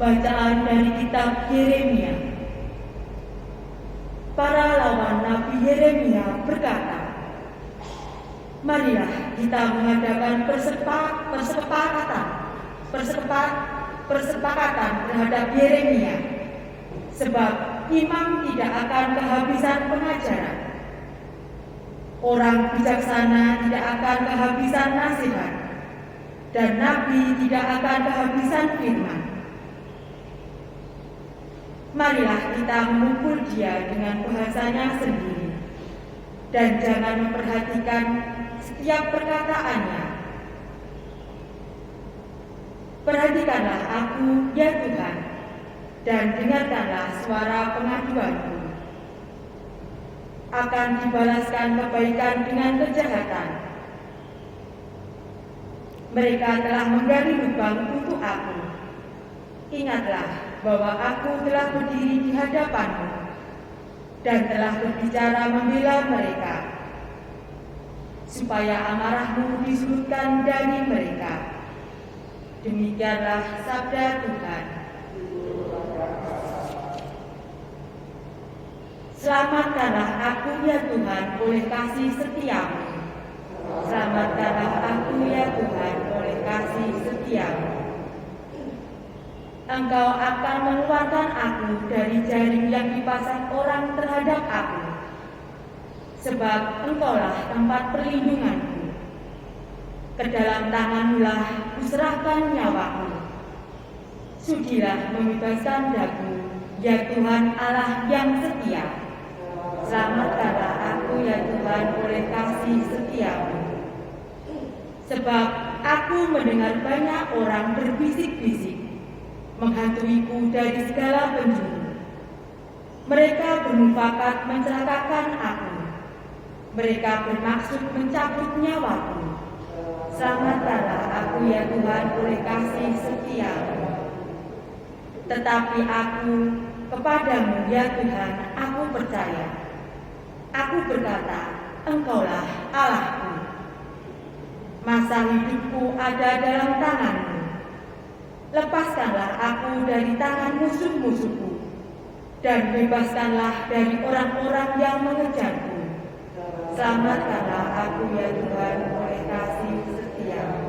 Bacaan dari kitab Yeremia. Para lawan Nabi Yeremia berkata, marilah kita mengadakan persepakatan terhadap Yeremia, sebab imam tidak akan kehabisan pengajaran. Orang bijaksana tidak akan kehabisan nasihat, dan nabi tidak akan kehabisan firman. Marilah kita memukul dia dengan bahasanya sendiri, dan jangan memperhatikan setiap perkataannya. Perhatikanlah aku, ya Tuhan, dan dengarkanlah suara pengaduanku. Akan dibalaskan kebaikan dengan kejahatan. Mereka telah menggali lubang untuk aku. Ingatlah bahwa aku telah berdiri di hadapanmu dan telah berbicara membela mereka, supaya amarahmu disurutkan dari mereka. Demikianlah sabda Tuhan. Selamatkanlah aku, ya Tuhan, oleh kasih setiamu. Selamatkanlah aku, ya Tuhan, oleh kasih setiamu. Engkau akan mengeluarkan aku dari jaring yang dipasang orang terhadap aku, sebab Engkaulah tempat perlindunganku. Ke dalam tangan-Mu-lah kuserahkan nyawaku. Sudilah membebaskan daku, ya Tuhan Allah yang setia. Selamatkanlah aku, ya Tuhan, oleh kasih setiamu. Sebab aku mendengar banyak orang berbisik-bisik, menghantuiku dari segala penjuru. Mereka bermufakat mencelakakan aku. Mereka bermaksud mencabut nyawaku. Selamatkanlah aku, ya Tuhan, oleh kasih setiamu. Tetapi aku kepadamu, ya Tuhan, aku percaya. Aku berkata, Engkaulah Allahku. Masa hidupku ada dalam tangan-Mu. Lepaskanlah aku dari tangan musuh-musuhku, dan bebaskanlah dari orang-orang yang mengejarku. Selamatkanlah aku, ya Tuhan, oleh kasih setiamu.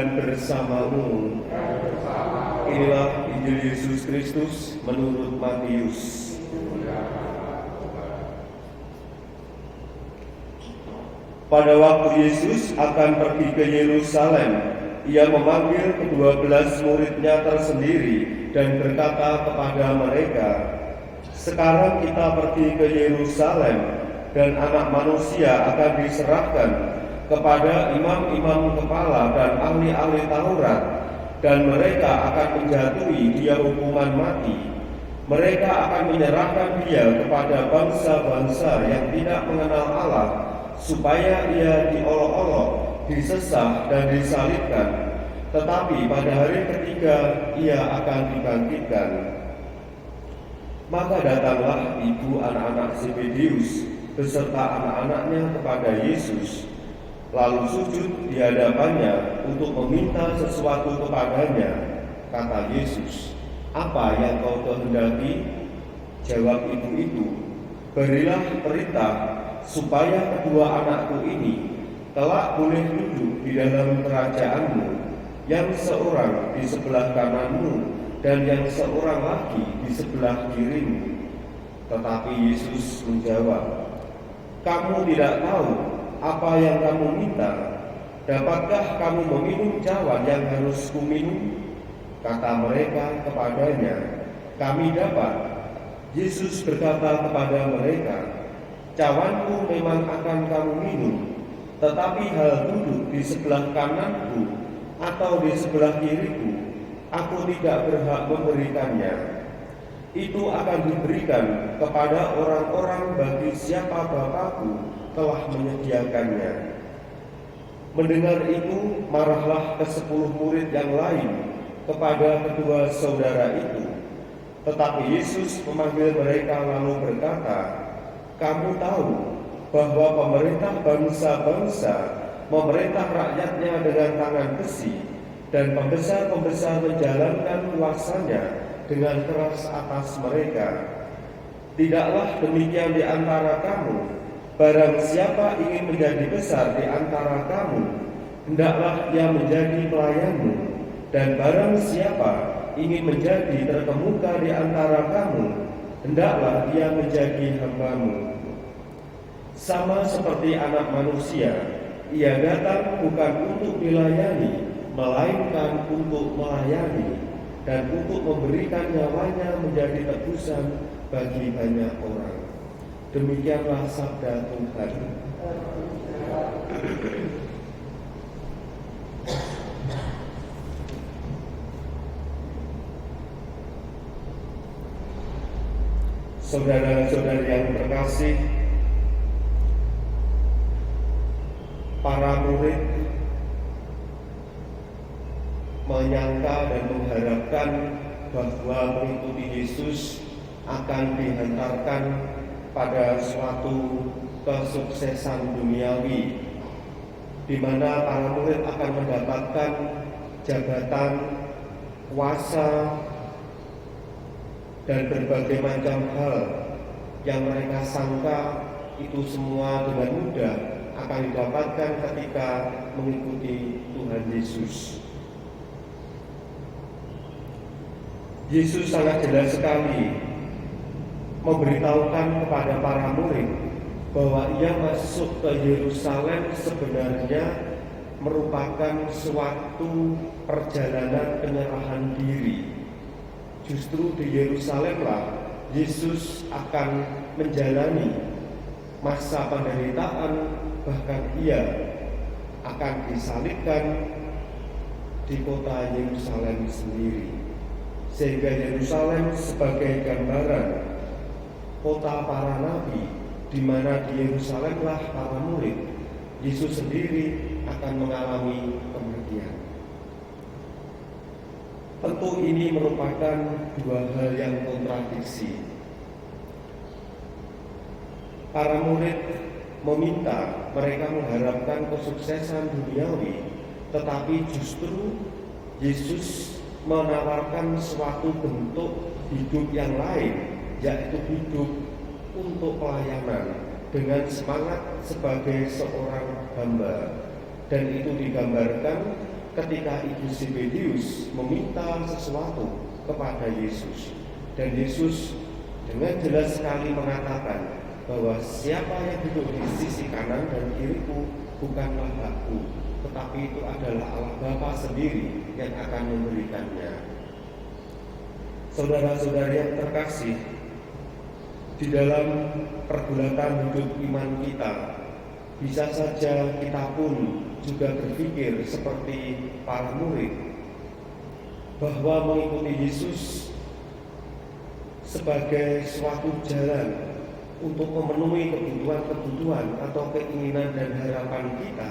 Bersamamu. Inilah Injil Yesus Kristus menurut Matius. Pada waktu Yesus akan pergi ke Yerusalem, ia memanggil ke-12 muridnya tersendiri dan berkata kepada mereka, sekarang kita pergi ke Yerusalem, dan Anak Manusia akan diserahkan kepada imam-imam kepala dan ahli-ahli Taurat, dan mereka akan menjatuhi dia hukuman mati. Mereka akan menyerahkan dia kepada bangsa-bangsa yang tidak mengenal Allah, supaya ia diolok-olok, disesah dan disalibkan. Tetapi pada hari ketiga ia akan dibangkitkan. Maka datanglah ibu anak-anak Zebedeus beserta anak-anaknya kepada Yesus, lalu sujud di hadapannya untuk meminta sesuatu kepadanya. Kata Yesus, apa yang kau kehendaki? Jawab ibu itu, berilah perintah supaya kedua anakku ini kelak boleh duduk di dalam kerajaanmu, yang seorang di sebelah kananmu dan yang seorang lagi di sebelah kirimu." Tetapi Yesus menjawab, "Kamu tidak tahu apa yang kamu minta. Dapatkah kamu meminum cawan yang harus kuminum?" Kata mereka kepadanya, "Kami dapat." Yesus berkata kepada mereka, "Cawanku memang akan kamu minum, tetapi hal duduk di sebelah kananku atau di sebelah kiriku, aku tidak berhak memberikannya. Itu akan diberikan kepada orang-orang bagi siapa Bapakku telah menyediakannya." Mendengar itu, marahlah ke-10 murid yang lain kepada kedua saudara itu. Tetapi Yesus memanggil mereka lalu berkata, "Kamu tahu bahwa pemerintah bangsa-bangsa memerintah rakyatnya dengan tangan besi, dan pembesar-pembesar menjalankan kuasanya dengan keras atas mereka. Tidaklah demikian di antara kamu. Barang siapa ingin menjadi besar di antara kamu, hendaklah ia menjadi pelayanmu. Dan barang siapa ingin menjadi terkemuka di antara kamu, hendaklah ia menjadi hambamu. Sama seperti Anak Manusia, ia datang bukan untuk dilayani, melainkan untuk melayani dan untuk memberikan nyawanya menjadi tebusan bagi banyak orang." Demikianlah sabda Tuhan. Saudara-saudari yang terkasih, para murid menyangka dan mengharapkan bahwa mengikuti Yesus akan dihantarkan pada suatu kesuksesan duniawi, di mana para murid akan mendapatkan jabatan, kuasa, dan berbagai macam hal yang mereka sangka itu semua dengan mudah akan didapatkan ketika mengikuti Tuhan Yesus. Yesus sangat jelas sekali memberitahukan kepada para murid bahwa ia masuk ke Yerusalem sebenarnya merupakan suatu perjalanan penyerahan diri. Justru di Yerusalemlah Yesus akan menjalani masa penderitaan, bahkan ia akan disalibkan di kota Yerusalem sendiri. Sehingga Yerusalem sebagai gambaran kota para nabi, di mana di Yerusalemlah para murid, Yesus sendiri akan mengalami kematian. Tentu ini merupakan dua hal yang kontradiksi. Para murid meminta, mereka mengharapkan kesuksesan duniawi, tetapi justru Yesus menawarkan suatu bentuk hidup yang lain, yaitu hidup untuk pelayanan dengan semangat sebagai seorang hamba. Dan itu digambarkan ketika Ibu Zebedius meminta sesuatu kepada Yesus, dan Yesus dengan jelas sekali mengatakan bahwa siapa yang duduk di sisi kanan dan kiriku bukanlah aku, tetapi itu adalah Allah Bapa sendiri yang akan memberikannya. Saudara-saudari yang terkasih, di dalam pergulatan hidup iman kita, bisa saja kita pun juga berpikir seperti para murid, bahwa mengikuti Yesus sebagai suatu jalan untuk memenuhi kebutuhan-kebutuhan atau keinginan dan harapan kita.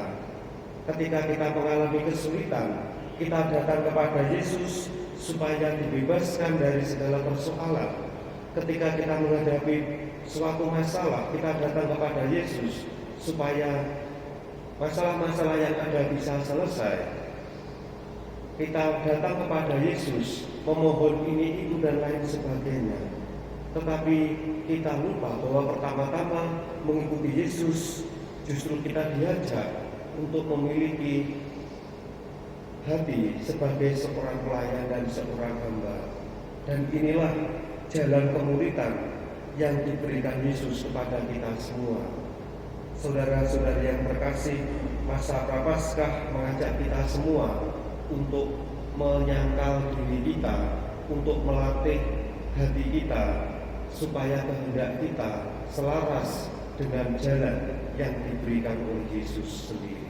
Ketika kita mengalami kesulitan, kita datang kepada Yesus supaya dibebaskan dari segala persoalan. Ketika kita menghadapi suatu masalah, kita datang kepada Yesus supaya masalah-masalah yang ada bisa selesai. Kita datang kepada Yesus memohon ini, itu, dan lain sebagainya. Tetapi kita lupa bahwa pertama-tama mengikuti Yesus justru kita diajak untuk memiliki hati sebagai seorang pelayan dan seorang hamba. Dan inilah jalan kemuridan yang diberikan Yesus kepada kita semua. Saudara-saudari yang terkasih, masa Prapaskah mengajak kita semua untuk menyangkal diri kita, untuk melatih hati kita supaya kehendak kita selaras dengan jalan yang diberikan oleh Yesus sendiri.